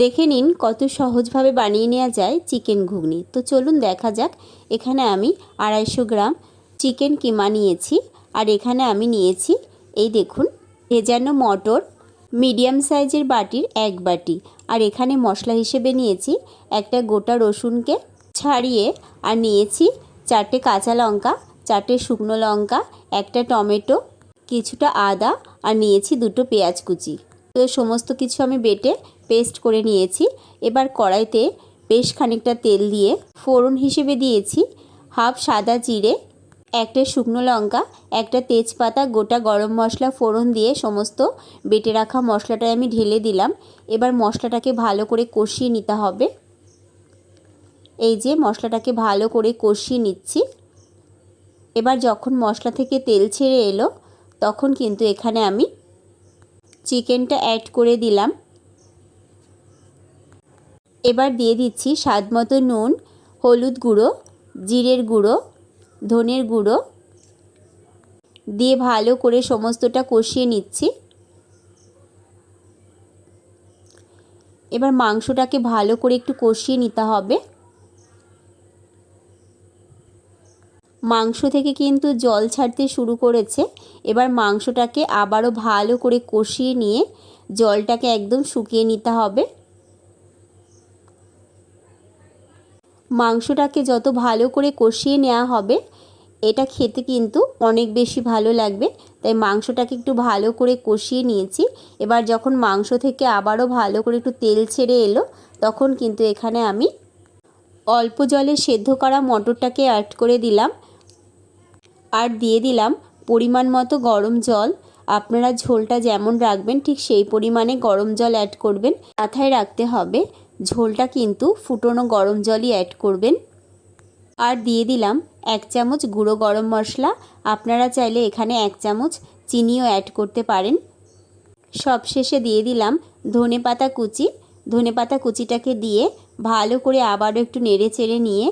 দেখে নিন কত সহজভাবে বানিয়ে নেওয়া যায় চিকেন ঘুগনি। তো চলুন দেখা যাক। এখানে আমি 250 গ্রাম চিকেন কিমা নিয়েছি, আর এখানে আমি নিয়েছি এই দেখুন ভেজানো মটর মিডিয়াম সাইজের বাটির 1 বাটি। আর এখানে মশলা হিসেবে নিয়েছি একটা গোটা রসুনকে ছাড়িয়ে, আর নিয়েছি 4টে কাঁচা লঙ্কা, 4টে শুকনো লঙ্কা, একটা টমেটো, কিছুটা আদা, আর নিয়েছি 2টো পেঁয়াজ কুচি। তো সমস্ত কিছু আমি বেটে পেস্ট করে নিয়েছি। এবার কড়াইতে বেশ খানিকটা তেল দিয়ে ফোড়ন হিসেবে দিয়েছি হাফ সাদা জিরে, একটা শুকনো লঙ্কা, একটা তেজপাতা, গোটা গরম মশলা ফোড়ন দিয়ে সমস্ত বেটে রাখা মশলাটা আমি ঢেলে দিলাম। এবার মশলাটাকে ভালো করে কষিয়ে নিতে হবে। এই যে মশলাটাকে ভালো করে কষিয়ে নিচ্ছি। এবার যখন মশলা থেকে তেল ছেড়ে এলো তখন কিন্তু এখানে আমি চিকেনটা অ্যাড করে দিলাম। এবার দিয়ে দিচ্ছি স্বাদ মতো নুন, হলুদ গুঁড়ো, জিরের গুঁড়ো, ধনের গুঁড়ো দিয়ে ভালো করে সমস্তটা কষিয়ে নিচ্ছি। এবার মাংসটাকে ভালো করে একটু কষিয়ে নিতে হবে। মাংস থেকে কিন্তু জল ছাড়তে শুরু করেছে। এবার মাংসটাকে আবারও ভালো করে কষিয়ে নিয়ে জলটাকে একদম শুকিয়ে নিতে হবে। মাংসটাকে যত ভালো করে কষিয়ে নেওয়া হবে এটা খেতে কিন্তু অনেক বেশি ভালো লাগবে। তাই মাংসটাকে একটু ভালো করে কষিয়ে নিয়েছি। এবার যখন মাংস থেকে আবারও ভালো করে একটু তেল ছেড়ে এলো তখন কিন্তু এখানে আমি অল্প জলে সেদ্ধ করা মটরটাকে অ্যাড করে দিলাম, আর দিয়ে দিলাম পরিমাণ মতো গরম জল। আপনারা ঝোলটা যেমন রাখবেন ঠিক সেই পরিমাণে গরম জল অ্যাড করবেন। মাথায় রাখতে হবে ঝোলটা কিন্তু ফুটনো গরম জলই অ্যাড করবেন। আর দিয়ে দিলাম 1 চামচ গুঁড়ো গরম মশলা। আপনারা চাইলে এখানে 1 চামচ চিনিও অ্যাড করতে পারেন। সবশেষে দিয়ে দিলাম ধনেপাতা কুচি। ধনেপাতা কুচিটাকে দিয়ে ভালো করে আবারও একটু নেড়ে চেড়ে নিয়ে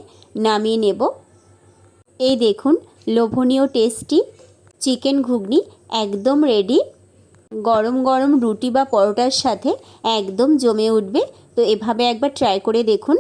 নামিয়ে নেব। এই দেখুন লোভনীয় টেস্টি চিকেন ঘুগনি একদম রেডি। গরম গরম রুটি বা পরোটার সাথে একদম জমে উঠবে। তো এভাবে একবার ট্রাই করে দেখুন।